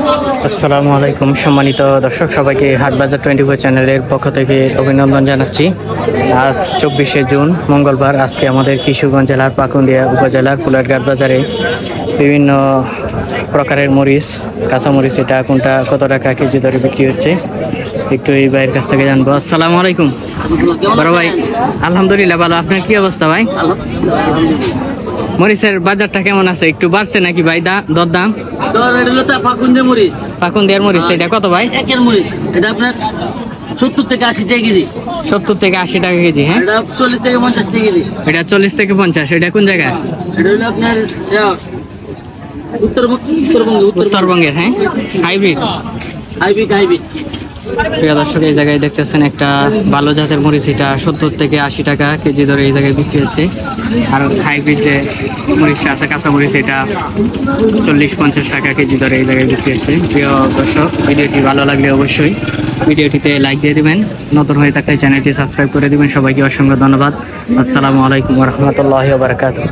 আসসালামু আলাইকুম সম্মানিত দর্শক, সবাইকে হাটবাজার 24 চ্যানেলের পক্ষ থেকে অভিনন্দন জানাচ্ছি। আজ 24শে জুন মঙ্গলবার। আজকে আমাদের কিশোরগঞ্জ জেলার পাকুন্দিয়া উপজেলার ফুলারঘাট বাজারে বিভিন্ন প্রকারের মরিচ, কাঁচামরিচ, এটা কোনটা কত টাকা কেজি দরে বিক্রি হচ্ছে একটু এই ভাইয়ের কাছ থেকে জানবো। আসসালামু আলাইকুম বড় ভাই। আলহামদুলিল্লাহ ভালো। আপনার কি অবস্থা ভাই? মরিচের বাজারটা কেমন আছে? একটু বাড়ছে নাকি ভাই দর দাম? পাকুন্দিয়ার মরিচ এটা কত ভাই? একের মরিচ এটা আপনার 70 থেকে 80 টাকা কেজি। 70 থেকে 80 টাকা কেজি। হ্যাঁ, এটা 40 থেকে 50 টাকা কেজি। এটা 40 থেকে 50। এটা কোন জায়গা? এটা হলো আপনার উত্তরবঙ্গের। হ্যাঁ, হাইব্রিড। প্রিয় দর্শক, এই জায়গায় দেখতেছেন একটা ভালো জাতের মরিচ, এটা 70 থেকে 80 টাকা কেজি ধরে এই জায়গায় বিক্রি হচ্ছে। আর হাইব্রিড যে মরিচটা আছে, কাঁচা মরিচ, এটা 40-50 টাকা কেজি ধরে এই জায়গায় বিক্রি হচ্ছে। প্রিয় দর্শক, ভিডিওটি ভালো লাগলে অবশ্যই ভিডিওটিতে লাইক দিয়ে দিবেন, নতুন হয়ে থাকলে চ্যানেলটি সাবস্ক্রাইব করে দিবেন। সবাইকে অসংখ্য ধন্যবাদ। আসসালামু আলাইকুম ওয়া রাহমাতুল্লাহি ওয়া বারাকাতুহু।